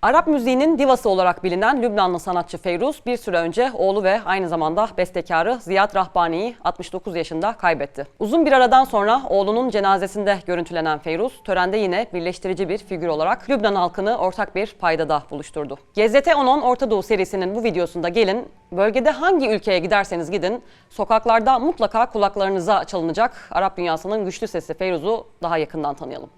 Arap müziğinin divası olarak bilinen Lübnanlı sanatçı Feyruz bir süre önce oğlu ve aynı zamanda bestekarı Ziyad Rahbani'yi 69 yaşında kaybetti. Uzun bir aradan sonra oğlunun cenazesinde görüntülenen Feyruz, törende yine birleştirici bir figür olarak Lübnan halkını ortak bir paydada buluşturdu. GZT-10'un Orta Doğu serisinin bu videosunda gelin, bölgede hangi ülkeye giderseniz gidin, sokaklarda mutlaka kulaklarınıza çalınacak Arap dünyasının güçlü sesi Feyruz'u daha yakından tanıyalım.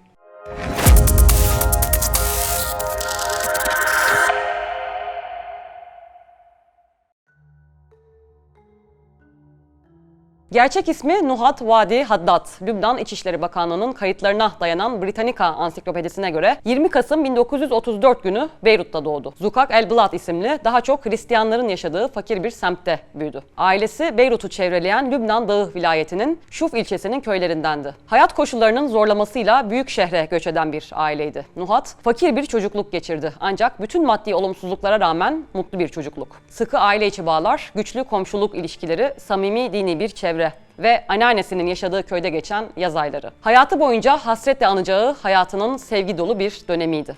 Gerçek ismi Nuhat Vadi Haddad. Lübnan İçişleri Bakanlığı'nın kayıtlarına dayanan Britannica ansiklopedisine göre 20 Kasım 1934 günü Beyrut'ta doğdu. Zukak El Blad isimli daha çok Hristiyanların yaşadığı fakir bir semtte büyüdü. Ailesi Beyrut'u çevreleyen Lübnan Dağı vilayetinin Şuf ilçesinin köylerindendi. Hayat koşullarının zorlamasıyla büyük şehre göç eden bir aileydi. Nuhat fakir bir çocukluk geçirdi. Ancak bütün maddi olumsuzluklara rağmen mutlu bir çocukluk. Sıkı aile içi bağlar, güçlü komşuluk ilişkileri, samimi dini bir çevre ve anneannesinin yaşadığı köyde geçen yaz ayları. Hayatı boyunca hasretle anacağı hayatının sevgi dolu bir dönemiydi.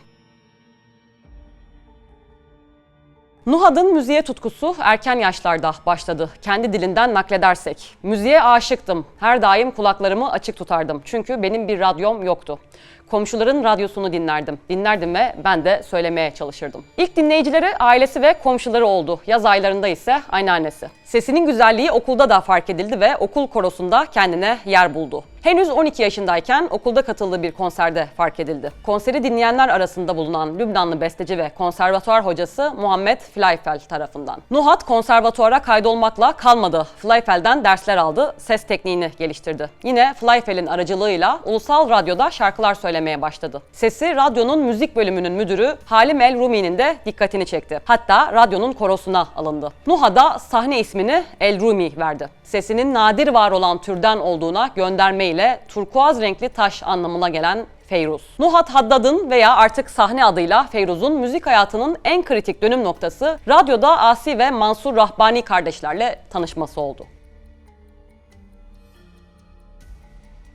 Nuhad'ın müziğe tutkusu erken yaşlarda başladı. Kendi dilinden nakledersek, müziğe aşıktım. Her daim kulaklarımı açık tutardım. Çünkü benim bir radyom yoktu. Komşuların radyosunu dinlerdim ve ben de söylemeye çalışırdım. İlk dinleyicileri ailesi ve komşuları oldu. Yaz aylarında ise anneannesi. Sesinin güzelliği okulda da fark edildi ve okul korosunda kendine yer buldu. Henüz 12 yaşındayken okulda katıldığı bir konserde fark edildi. Konseri dinleyenler arasında bulunan Lübnanlı besteci ve konservatuar hocası Muhammed Fleifel tarafından. Nuhat konservatuara kaydolmakla kalmadı. Fleifel'den dersler aldı, ses tekniğini geliştirdi. Yine Fleifel'in aracılığıyla ulusal radyoda şarkılar söylemeye başladı. Sesi radyonun müzik bölümünün müdürü Halim El Rumi'nin de dikkatini çekti. Hatta radyonun korosuna alındı. Nuhad'a sahne ismini El Rumi verdi. Sesinin nadir var olan türden olduğuna gönderme ile turkuaz renkli taş anlamına gelen Feyruz. Nuhat Haddad'ın veya artık sahne adıyla Feyruz'un müzik hayatının en kritik dönüm noktası radyoda Asi ve Mansur Rahbani kardeşlerle tanışması oldu.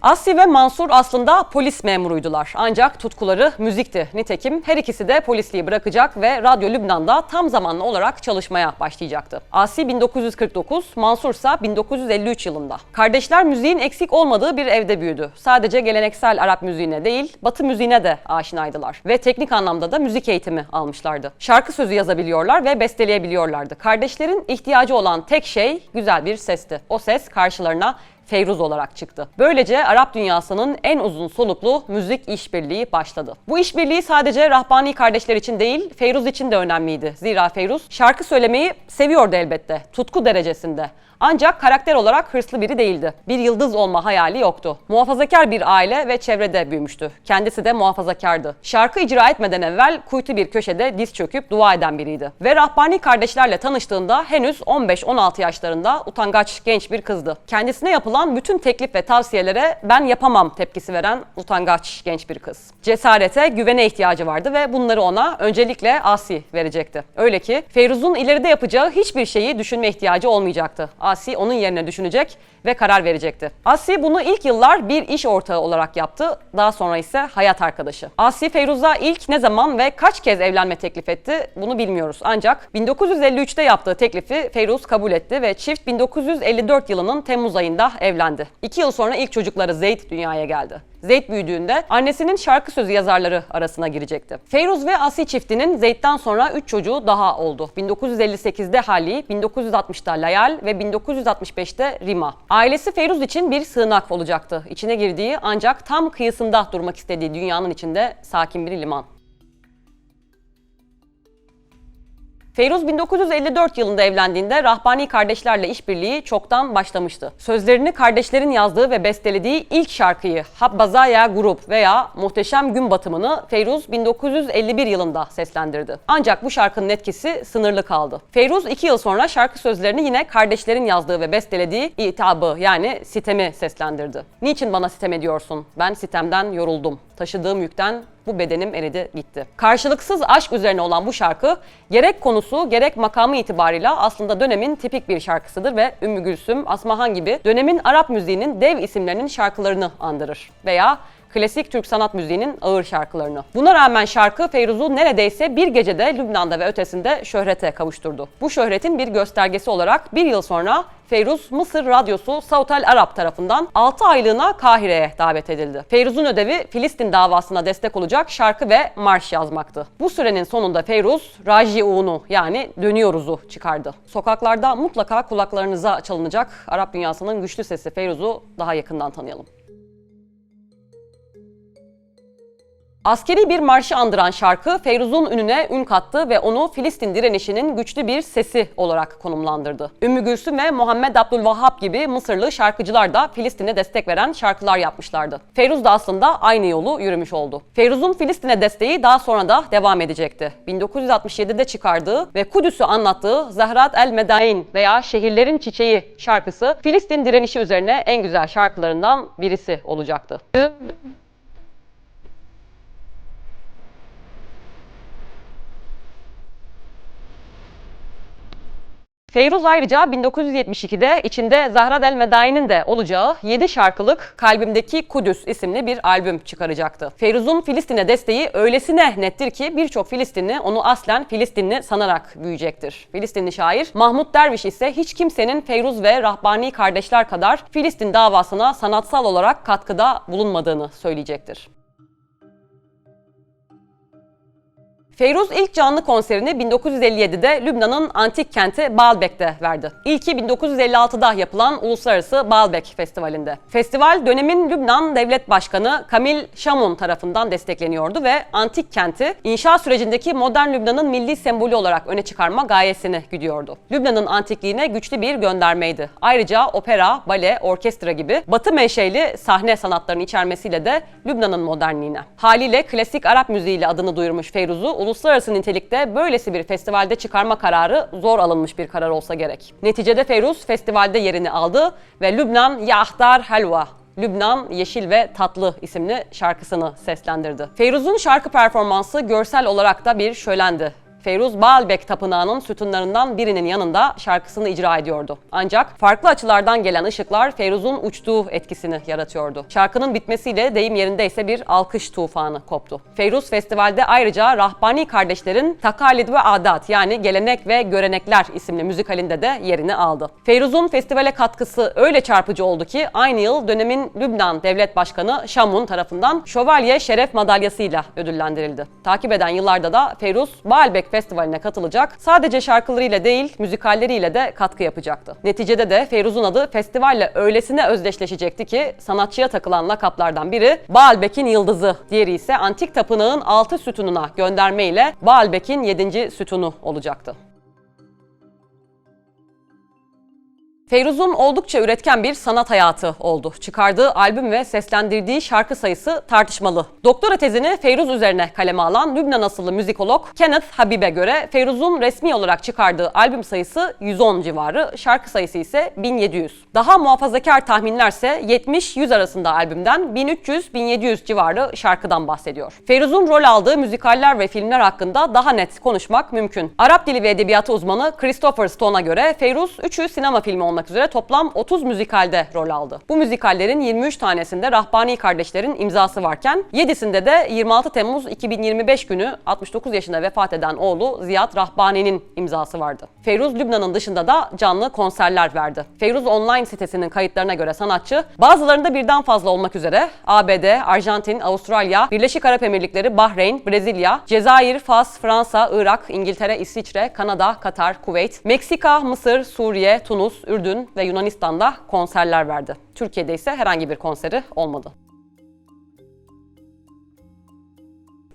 Asi ve Mansur aslında polis memuruydular. Ancak tutkuları müzikti. Nitekim her ikisi de polisliği bırakacak ve Radyo Lübnan'da tam zamanlı olarak çalışmaya başlayacaktı. Asi 1949, Mansur ise 1953 yılında. Kardeşler müziğin eksik olmadığı bir evde büyüdü. Sadece geleneksel Arap müziğine değil, Batı müziğine de aşinaydılar. Ve teknik anlamda da müzik eğitimi almışlardı. Şarkı sözü yazabiliyorlar ve besteleyebiliyorlardı. Kardeşlerin ihtiyacı olan tek şey güzel bir sesti. O ses karşılarına Feyruz olarak çıktı. Böylece Arap dünyasının en uzun soluklu müzik işbirliği başladı. Bu işbirliği sadece Rahbani kardeşler için değil, Feyruz için de önemliydi. Zira Feyruz şarkı söylemeyi seviyordu elbette, tutku derecesinde. Ancak karakter olarak hırslı biri değildi. Bir yıldız olma hayali yoktu. Muhafazakar bir aile ve çevrede büyümüştü. Kendisi de muhafazakardı. Şarkı icra etmeden evvel kuytu bir köşede diz çöküp dua eden biriydi. Ve Rahbani kardeşlerle tanıştığında henüz 15-16 yaşlarında utangaç genç bir kızdı. Kendisine yapılan bütün teklif ve tavsiyelere ben yapamam tepkisi veren utangaç genç bir kız. Cesarete, güvene ihtiyacı vardı ve bunları ona öncelikle Asi verecekti. Öyle ki Feyruz'un ileride yapacağı hiçbir şeyi düşünme ihtiyacı olmayacaktı. Asi onun yerine düşünecek ve karar verecekti. Asi bunu ilk yıllar bir iş ortağı olarak yaptı. Daha sonra ise hayat arkadaşı. Asi Feyruz'a ilk ne zaman ve kaç kez evlenme teklif etti bunu bilmiyoruz. Ancak 1953'te yaptığı teklifi Feyruz kabul etti ve çift 1954 yılının Temmuz ayında evlendi. 2 yıl sonra ilk çocukları Zeyd dünyaya geldi. Zeyd büyüdüğünde annesinin şarkı sözü yazarları arasına girecekti. Feyruz ve Asi çiftinin Zeyd'den sonra 3 çocuğu daha oldu. 1958'de Hali, 1960'da Layal ve 1965'te Rima. Ailesi Feyruz için bir sığınak olacaktı. İçine girdiği ancak tam kıyısında durmak istediği dünyanın içinde sakin bir liman. Feyruz 1954 yılında evlendiğinde Rahbani kardeşlerle işbirliği çoktan başlamıştı. Sözlerini kardeşlerin yazdığı ve bestelediği ilk şarkıyı Habbazaya Grup veya Muhteşem Gün Batımı'nı Feyruz 1951 yılında seslendirdi. Ancak bu şarkının etkisi sınırlı kaldı. Feyruz 2 yıl sonra şarkı sözlerini yine kardeşlerin yazdığı ve bestelediği İtabı yani Sitem'i seslendirdi. Niçin bana sitem ediyorsun? Ben sitemden yoruldum. Taşıdığım yükten bu bedenim eridi gitti. Karşılıksız aşk üzerine olan bu şarkı gerek konusu gerek makamı itibarıyla aslında dönemin tipik bir şarkısıdır ve Ümmü Gülsüm, Asmahan gibi dönemin Arap müziğinin dev isimlerinin şarkılarını andırır. Veya klasik Türk sanat müziğinin ağır şarkılarını. Buna rağmen şarkı Feyruz'u neredeyse bir gecede Lübnan'da ve ötesinde şöhrete kavuşturdu. Bu şöhretin bir göstergesi olarak bir yıl sonra Feyruz, Mısır radyosu Sautel Arab tarafından 6 aylığına Kahire'ye davet edildi. Feyruz'un ödevi Filistin davasına destek olacak şarkı ve marş yazmaktı. Bu sürenin sonunda Feyruz, Raciun'u yani dönüyoruz'u çıkardı. Sokaklarda mutlaka kulaklarınıza çalınacak Arap dünyasının güçlü sesi Feyruz'u daha yakından tanıyalım. Askeri bir marşı andıran şarkı Feyruz'un ününe ün kattı ve onu Filistin direnişinin güçlü bir sesi olarak konumlandırdı. Ümmü Gülsüm ve Muhammed Abdülvahhab gibi Mısırlı şarkıcılar da Filistin'e destek veren şarkılar yapmışlardı. Feyruz da aslında aynı yolu yürümüş oldu. Feyruz'un Filistin'e desteği daha sonra da devam edecekti. 1967'de çıkardığı ve Kudüs'ü anlattığı Zahrat el Medain veya Şehirlerin Çiçeği şarkısı Filistin direnişi üzerine en güzel şarkılarından birisi olacaktı. Feyruz ayrıca 1972'de içinde Zahra Del Medain'in de olacağı 7 şarkılık Kalbimdeki Kudüs isimli bir albüm çıkaracaktı. Feyruz'un Filistin'e desteği öylesine nettir ki birçok Filistinli onu aslen Filistinli sanarak büyüyecektir. Filistinli şair Mahmut Derviş ise hiç kimsenin Feyruz ve Rahbani kardeşler kadar Filistin davasına sanatsal olarak katkıda bulunmadığını söyleyecektir. Feyruz ilk canlı konserini 1957'de Lübnan'ın antik kenti Baalbek'te verdi. İlki 1956'da yapılan Uluslararası Baalbek Festivali'nde. Festival dönemin Lübnan Devlet Başkanı Kamil Şamun tarafından destekleniyordu ve antik kenti inşa sürecindeki modern Lübnan'ın milli sembolü olarak öne çıkarma gayesini güdüyordu. Lübnan'ın antikliğine güçlü bir göndermeydi. Ayrıca opera, bale, orkestra gibi Batı menşeli sahne sanatlarını içermesiyle de Lübnan'ın modernliğine. Haliyle klasik Arap müziğiyle adını duyurmuş Feyruz'u uluslararası nitelikte böylesi bir festivalde çıkarma kararı zor alınmış bir karar olsa gerek. Neticede Feyruz festivalde yerini aldı ve Lübnan Ya Ahtar Helva, Lübnan Yeşil ve Tatlı isimli şarkısını seslendirdi. Feyruz'un şarkı performansı görsel olarak da bir şölendi. Feyruz, Baalbek Tapınağı'nın sütunlarından birinin yanında şarkısını icra ediyordu. Ancak farklı açılardan gelen ışıklar Feyruz'un uçtuğu etkisini yaratıyordu. Şarkının bitmesiyle deyim yerindeyse bir alkış tufanı koptu. Feyruz festivalde ayrıca Rahbani kardeşlerin Takalid ve Adat yani Gelenek ve Görenekler isimli müzikalinde de yerini aldı. Feyruz'un festivale katkısı öyle çarpıcı oldu ki aynı yıl dönemin Lübnan Devlet Başkanı Şamun tarafından Şövalye Şeref Madalyası'yla ödüllendirildi. Takip eden yıllarda da Feyruz, Baalbek Festivali'ne katılacak, sadece şarkılarıyla değil, müzikalleriyle de katkı yapacaktı. Neticede de Feyruz'un adı festivalle öylesine özdeşleşecekti ki sanatçıya takılan lakaplardan biri Baalbek'in Yıldızı, diğeri ise Antik Tapınağın 6 sütununa gönderme ile Baalbek'in 7. sütunu olacaktı. Feyruz'un oldukça üretken bir sanat hayatı oldu. Çıkardığı albüm ve seslendirdiği şarkı sayısı tartışmalı. Doktora tezini Feyruz üzerine kaleme alan Lübnan asıllı müzikolog Kenneth Habib'e göre Feyruz'un resmi olarak çıkardığı albüm sayısı 110 civarı, şarkı sayısı ise 1700. Daha muhafazakar tahminlerse 70-100 arasında albümden 1300-1700 civarı şarkıdan bahsediyor. Feyruz'un rol aldığı müzikaller ve filmler hakkında daha net konuşmak mümkün. Arap dili ve edebiyatı uzmanı Christopher Stone'a göre Feyruz 3'ü sinema filmi olmak üzere toplam 30 müzikalde rol aldı. Bu müzikallerin 23 tanesinde Rahbani kardeşlerin imzası varken 7'sinde de 26 Temmuz 2025 günü 69 yaşında vefat eden oğlu Ziyad Rahbani'nin imzası vardı. Feyruz Lübnan'ın dışında da canlı konserler verdi. Feyruz online sitesinin kayıtlarına göre sanatçı bazılarında birden fazla olmak üzere ABD, Arjantin, Avustralya, Birleşik Arap Emirlikleri, Bahreyn, Brezilya, Cezayir, Fas, Fransa, Irak, İngiltere, İsviçre, Kanada, Katar, Kuveyt, Meksika, Mısır, Suriye, Tunus, Ürdün ve Yunanistan'da konserler verdi. Türkiye'de ise herhangi bir konseri olmadı.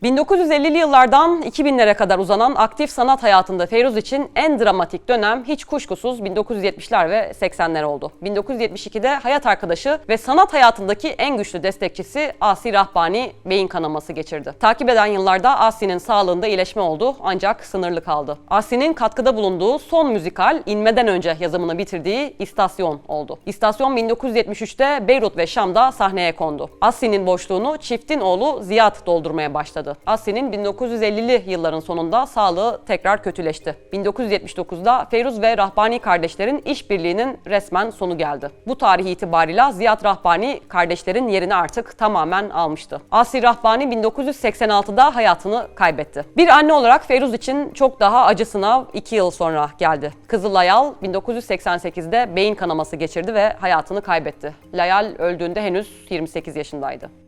1950'li yıllardan 2000'lere kadar uzanan aktif sanat hayatında Feyruz için en dramatik dönem hiç kuşkusuz 1970'ler ve 80'ler oldu. 1972'de hayat arkadaşı ve sanat hayatındaki en güçlü destekçisi Asi Rahbani beyin kanaması geçirdi. Takip eden yıllarda Asi'nin sağlığında iyileşme oldu ancak sınırlı kaldı. Asi'nin katkıda bulunduğu son müzikal inmeden önce yazımını bitirdiği İstasyon oldu. İstasyon 1973'te Beyrut ve Şam'da sahneye kondu. Asi'nin boşluğunu çiftin oğlu Ziyad doldurmaya başladı. yaşadı. Asi'nin 1950'li yılların sonunda sağlığı tekrar kötüleşti. 1979'da Feyruz ve Rahbani kardeşlerin işbirliğinin resmen sonu geldi. Bu tarih itibarıyla Ziyad Rahbani kardeşlerin yerini artık tamamen almıştı. Asi Rahbani 1986'da hayatını kaybetti. Bir anne olarak Feyruz için çok daha acı sınav 2 yıl sonra geldi. Kızı Layal 1988'de beyin kanaması geçirdi ve hayatını kaybetti. Layal öldüğünde henüz 28 yaşındaydı.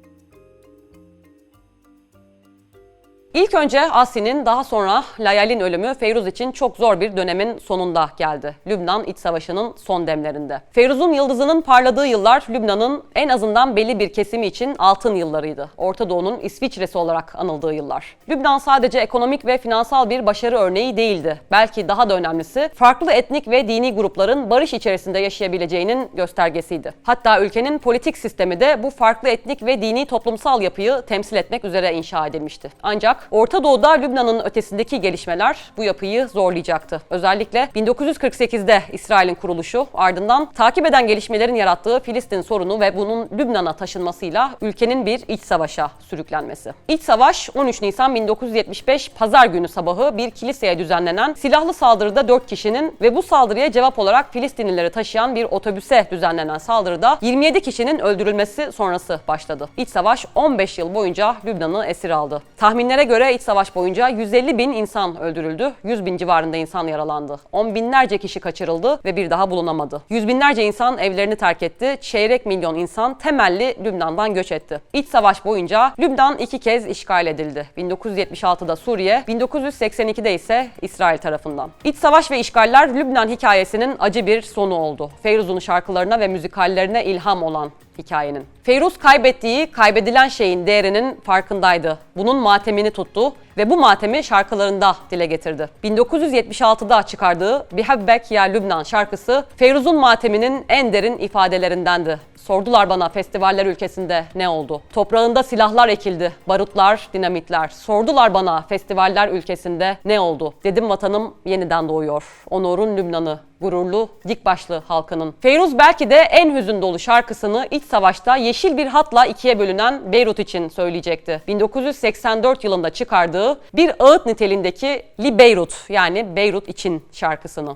İlk önce Asi'nin, daha sonra Layal'in ölümü Feyruz için çok zor bir dönemin sonunda geldi. Lübnan İç Savaşı'nın son demlerinde. Feyruz'un yıldızının parladığı yıllar Lübnan'ın en azından belli bir kesimi için altın yıllarıydı. Orta Doğu'nun İsviçre'si olarak anıldığı yıllar. Lübnan sadece ekonomik ve finansal bir başarı örneği değildi. Belki daha da önemlisi farklı etnik ve dini grupların barış içerisinde yaşayabileceğinin göstergesiydi. Hatta ülkenin politik sistemi de bu farklı etnik ve dini toplumsal yapıyı temsil etmek üzere inşa edilmişti. Ancak Orta Doğu'da Lübnan'ın ötesindeki gelişmeler bu yapıyı zorlayacaktı. Özellikle 1948'de İsrail'in kuruluşu, ardından takip eden gelişmelerin yarattığı Filistin sorunu ve bunun Lübnan'a taşınmasıyla ülkenin bir iç savaşa sürüklenmesi. İç savaş 13 Nisan 1975 Pazar günü sabahı bir kiliseye düzenlenen silahlı saldırıda 4 kişinin ve bu saldırıya cevap olarak Filistinlileri taşıyan bir otobüse düzenlenen saldırıda 27 kişinin öldürülmesi sonrası başladı. İç savaş 15 yıl boyunca Lübnan'ı esir aldı. Tahminlere göre iç savaş boyunca 150 bin insan öldürüldü, 100 bin civarında insan yaralandı. 10 binlerce kişi kaçırıldı ve bir daha bulunamadı. Yüz binlerce insan evlerini terk etti, çeyrek milyon insan temelli Lübnan'dan göç etti. İç savaş boyunca Lübnan 2 kez işgal edildi. 1976'da Suriye, 1982'de ise İsrail tarafından. İç savaş ve işgaller Lübnan hikayesinin acı bir sonu oldu. Feyruz'un şarkılarına ve müzikallerine ilham olan hikayenin. Feyruz kaybettiği, kaybedilen şeyin değerinin farkındaydı. Bunun matemini tuttu ve bu matemi şarkılarında dile getirdi. 1976'da çıkardığı Bihabbek Ya Lübnan şarkısı Feyruz'un mateminin en derin ifadelerindendi. Sordular bana festivaller ülkesinde ne oldu? Toprağında silahlar ekildi, barutlar, dinamitler. Sordular bana festivaller ülkesinde ne oldu? Dedim vatanım yeniden doğuyor. Onurun Lübnan'ı, gururlu, dik başlı halkının. Feyruz belki de en hüzün dolu şarkısını iç savaşta yeşil bir hatla ikiye bölünen Beyrut için söyleyecekti. 1984 yılında çıkardığı bir ağıt niteliğindeki Li Beyrut, yani Beyrut için şarkısını.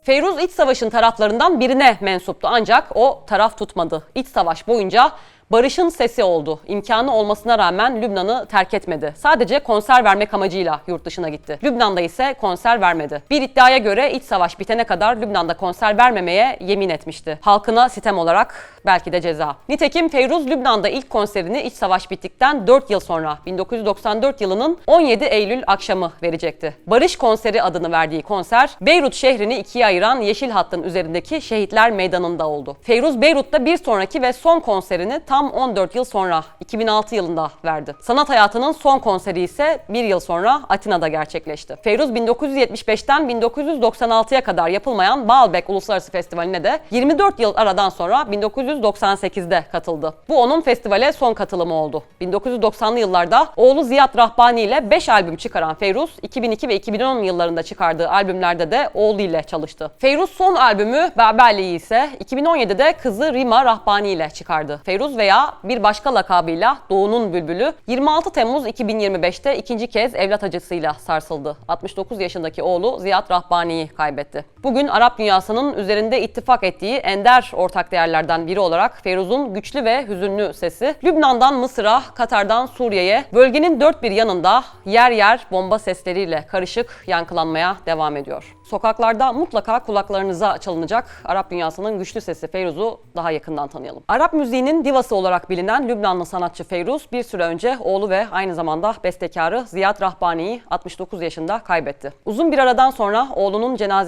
Feyruz iç savaşın taraflarından birine mensuptu ancak o taraf tutmadı. İç savaş boyunca barışın sesi oldu. İmkanı olmasına rağmen Lübnan'ı terk etmedi. Sadece konser vermek amacıyla yurt dışına gitti. Lübnan'da ise konser vermedi. Bir iddiaya göre iç savaş bitene kadar Lübnan'da konser vermemeye yemin etmişti. Halkına sitem olarak, belki de ceza. Nitekim Feyruz Lübnan'da ilk konserini iç savaş bittikten 4 yıl sonra 1994 yılının 17 Eylül akşamı verecekti. Barış Konseri adını verdiği konser Beyrut şehrini ikiye ayıran yeşil hattın üzerindeki Şehitler Meydanı'nda oldu. Feyruz Beyrut'ta bir sonraki ve son konserini tam 14 yıl sonra 2006 yılında verdi. Sanat hayatının son konseri ise bir yıl sonra Atina'da gerçekleşti. Feyruz 1975'ten 1996'ya kadar yapılmayan Baalbek Uluslararası Festivali'ne de 24 yıl aradan sonra 1998'de katıldı. Bu onun festivale son katılımı oldu. 1990'lı yıllarda oğlu Ziyad Rahbani ile 5 albüm çıkaran Feyruz, 2002 ve 2010 yıllarında çıkardığı albümlerde de oğlu ile çalıştı. Feyruz son albümü Berbelli'yi ise 2017'de kızı Rima Rahbani ile çıkardı. Feyruz veya bir başka lakabıyla Doğu'nun Bülbülü 26 Temmuz 2025'te ikinci kez evlat acısıyla sarsıldı. 69 yaşındaki oğlu Ziyad Rahbani'yi kaybetti. Bugün Arap dünyasının üzerinde ittifak ettiği ender ortak değerlerden biri olarak Feyruz'un güçlü ve hüzünlü sesi Lübnan'dan Mısır'a, Katar'dan Suriye'ye, bölgenin dört bir yanında yer yer bomba sesleriyle karışık yankılanmaya devam ediyor. Sokaklarda mutlaka kulaklarınıza çalınacak Arap dünyasının güçlü sesi Feyruz'u daha yakından tanıyalım. Arap müziğinin divası olarak bilinen Lübnanlı sanatçı Feyruz bir süre önce oğlu ve aynı zamanda bestekarı Ziyad Rahbani'yi 69 yaşında kaybetti. Uzun bir aradan sonra oğlunun cenazesi